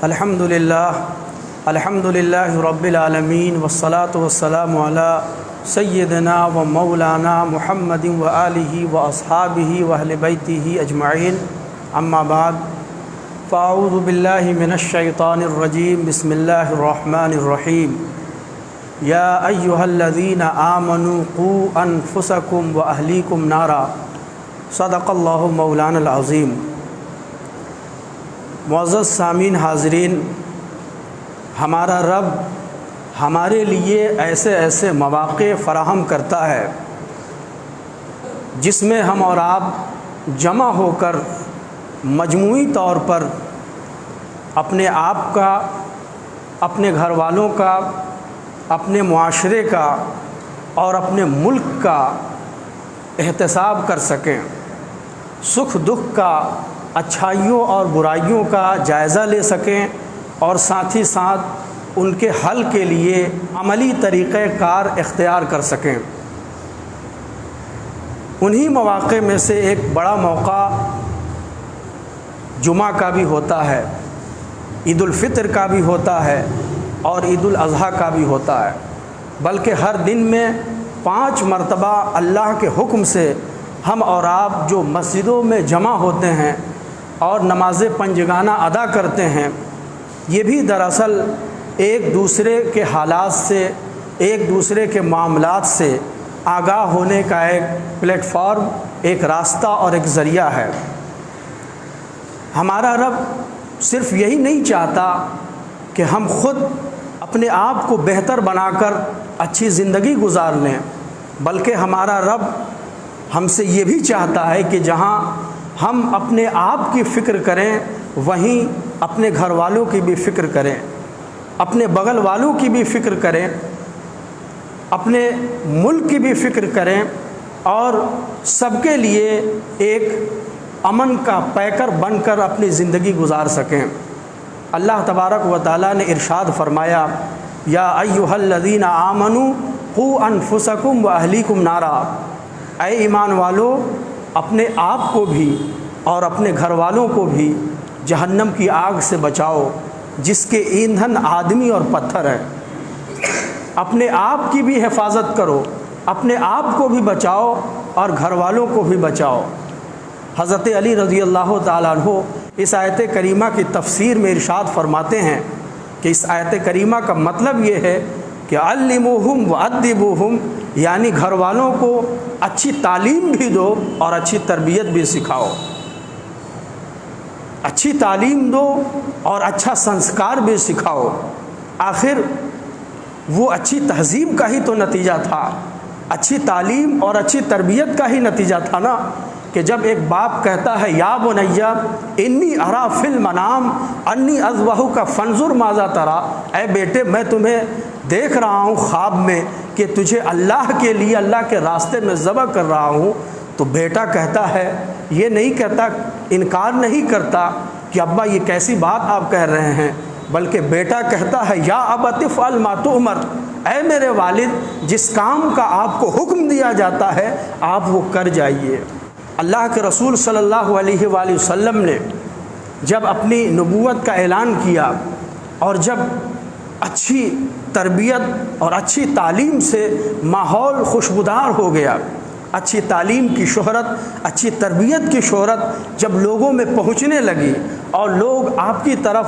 الحمدللہ رب العالمین والصلاة والسلام علی سیدنا و مولانا محمد و آلہ و اصحابہ و اہل بیتہ اجمعین، اما بعد فاعوذ باللہ من الشیطان الرجیم، بسم اللہ الرحمن الرحیم۔ یا ایہا الذین آمنوا قوا انفسکم و اہلیکم نارا، صدق اللہ مولانا العظیم۔ معزز سامعین حاضرین، ہمارا رب ہمارے لیے ایسے ایسے مواقع فراہم کرتا ہے جس میں ہم اور آپ جمع ہو کر مجموعی طور پر اپنے آپ کا، اپنے گھر والوں کا، اپنے معاشرے کا اور اپنے ملک کا احتساب کر سکیں، سکھ دکھ کا، اچھائیوں اور برائیوں کا جائزہ لے سکیں اور ساتھ ہی ساتھ ان کے حل کے لیے عملی طریقہ کار اختیار کر سکیں۔ انہی مواقع میں سے ایک بڑا موقع جمعہ کا بھی ہوتا ہے، عید الفطر کا بھی ہوتا ہے اور عید الاضحیٰ کا بھی ہوتا ہے، بلکہ ہر دن میں 5 مرتبہ اللہ کے حکم سے ہم اور آپ جو مسجدوں میں جمع ہوتے ہیں اور نماز پنجگانہ ادا کرتے ہیں، یہ بھی دراصل ایک دوسرے کے حالات سے، ایک دوسرے کے معاملات سے آگاہ ہونے کا ایک پلیٹ فارم، ایک راستہ اور ایک ذریعہ ہے۔ ہمارا رب صرف یہی نہیں چاہتا کہ ہم خود اپنے آپ کو بہتر بنا کر اچھی زندگی گزار لیں، بلکہ ہمارا رب ہم سے یہ بھی چاہتا ہے کہ جہاں ہم اپنے آپ کی فکر کریں وہیں اپنے گھر والوں کی بھی فکر کریں، اپنے بغل والوں کی بھی فکر کریں، اپنے ملک کی بھی فکر کریں اور سب کے لیے ایک امن کا پیکر بن کر اپنی زندگی گزار سکیں۔ اللہ تبارک و تعالیٰ نے ارشاد فرمایا، یا ایھا الذین آمنوا قوا انفسکم و اہلیکم نارا، اے ایمان والو، اپنے آپ کو بھی اور اپنے گھر والوں کو بھی جہنم کی آگ سے بچاؤ جس کے ایندھن آدمی اور پتھر ہے۔ اپنے آپ کی بھی حفاظت کرو، اپنے آپ کو بھی بچاؤ اور گھر والوں کو بھی بچاؤ۔ حضرت علی رضی اللہ تعالیٰ عنہ اس آیت کریمہ کی تفسیر میں ارشاد فرماتے ہیں کہ اس آیت کریمہ کا مطلب یہ ہے کہ علموہم وادبوہم، یعنی گھر والوں کو اچھی تعلیم بھی دو اور اچھی تربیت بھی سکھاؤ، اچھی تعلیم دو اور اچھا سنسکار بھی سکھاؤ۔ آخر وہ اچھی تہذیب کا ہی تو نتیجہ تھا، اچھی تعلیم اور اچھی تربیت کا ہی نتیجہ تھا نا، کہ جب ایک باپ کہتا ہے یا بنی انی ارا فی المنام انی اذبحک فانظر ماذا تری، اے بیٹے میں تمہیں دیکھ رہا ہوں خواب میں کہ تجھے اللہ کے لیے، اللہ کے راستے میں ذبح کر رہا ہوں، تو بیٹا کہتا ہے، یہ نہیں کہتا، انکار نہیں کرتا کہ ابا یہ کیسی بات آپ کہہ رہے ہیں، بلکہ بیٹا کہتا ہے یا ابت افعل ما تؤمر، اے میرے والد جس کام کا آپ کو حکم دیا جاتا ہے آپ وہ کر جائیے۔ اللہ کے رسول صلی اللہ علیہ وآلہ وسلم نے جب اپنی نبوت کا اعلان کیا اور جب اچھی تربیت اور اچھی تعلیم سے ماحول خوشبودار ہو گیا، اچھی تعلیم کی شہرت، اچھی تربیت کی شہرت جب لوگوں میں پہنچنے لگی اور لوگ آپ کی طرف،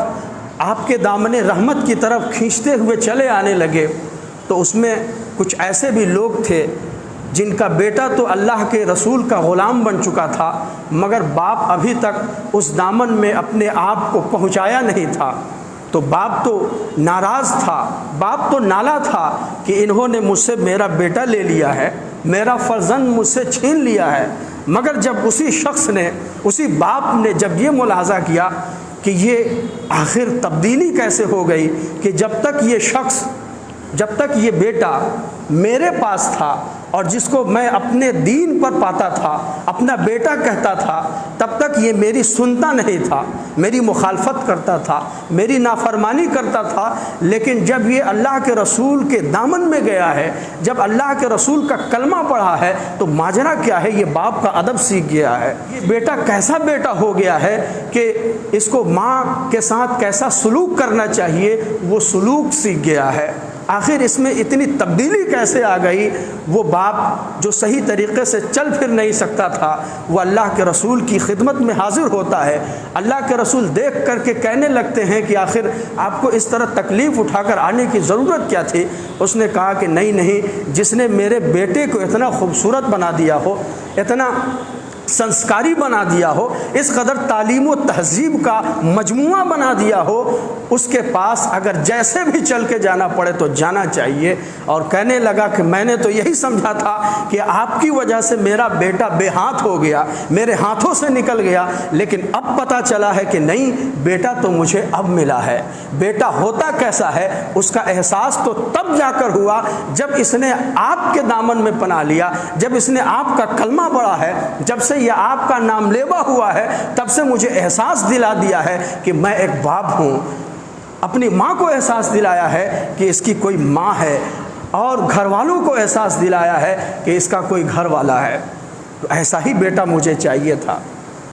آپ کے دامن رحمت کی طرف کھینچتے ہوئے چلے آنے لگے، تو اس میں کچھ ایسے بھی لوگ تھے جن کا بیٹا تو اللہ کے رسول کا غلام بن چکا تھا، مگر باپ ابھی تک اس دامن میں اپنے آپ کو پہنچایا نہیں تھا، تو باپ تو ناراض تھا، باپ تو نالا تھا کہ انہوں نے مجھ سے میرا بیٹا لے لیا ہے، میرا فرزند مجھ سے چھین لیا ہے۔ مگر جب اسی شخص نے، اسی باپ نے جب یہ ملاحظہ کیا کہ یہ آخر تبدیلی کیسے ہو گئی کہ جب تک یہ شخص، جب تک یہ بیٹا میرے پاس تھا اور جس کو میں اپنے دین پر پاتا تھا، اپنا بیٹا کہتا تھا، تب تک یہ میری سنتا نہیں تھا، میری مخالفت کرتا تھا، میری نافرمانی کرتا تھا۔ لیکن جب یہ اللہ کے رسول کے دامن میں گیا ہے، جب اللہ کے رسول کا کلمہ پڑھا ہے، تو ماجرا کیا ہے؟ یہ باپ کا ادب سیکھ گیا ہے۔ یہ بیٹا کیسا بیٹا ہو گیا ہے کہ اس کو ماں کے ساتھ کیسا سلوک کرنا چاہیے وہ سلوک سیکھ گیا ہے۔ آخر اس میں اتنی تبدیلی کیسے آ گئی؟ وہ باپ جو صحیح طریقے سے چل پھر نہیں سکتا تھا، وہ اللہ کے رسول کی خدمت میں حاضر ہوتا ہے۔ اللہ کے رسول دیکھ کر کے کہنے لگتے ہیں کہ آخر آپ کو اس طرح تکلیف اٹھا کر آنے کی ضرورت کیا تھی؟ اس نے کہا کہ نہیں، جس نے میرے بیٹے کو اتنا خوبصورت بنا دیا ہو، اتنا سنسکاری بنا دیا ہو، اس قدر تعلیم و تہذیب کا مجموعہ بنا دیا ہو، اس کے پاس اگر جیسے بھی چل کے جانا پڑے تو جانا چاہیے۔ اور کہنے لگا کہ میں نے تو یہی سمجھا تھا کہ آپ کی وجہ سے میرا بیٹا بے ہاتھ ہو گیا، میرے ہاتھوں سے نکل گیا، لیکن اب پتہ چلا ہے کہ نہیں، بیٹا تو مجھے اب ملا ہے۔ بیٹا ہوتا کیسا ہے اس کا احساس تو تب جا کر ہوا جب اس نے آپ کے دامن میں پناہ لیا، جب اس نے آپ کا کلمہ پڑھا ہے، جب سے یہ آپ کا نام لیوا ہوا ہے، تب سے مجھے احساس دلا دیا ہے کہ میں ایک باپ ہوں۔ اپنی ماں کو احساس دلایا ہے کہ اس کی کوئی ماں ہے، اور گھر والوں کو احساس دلایا ہے کہ اس کا کوئی گھر والا ہے۔ تو ایسا ہی بیٹا مجھے چاہیے تھا۔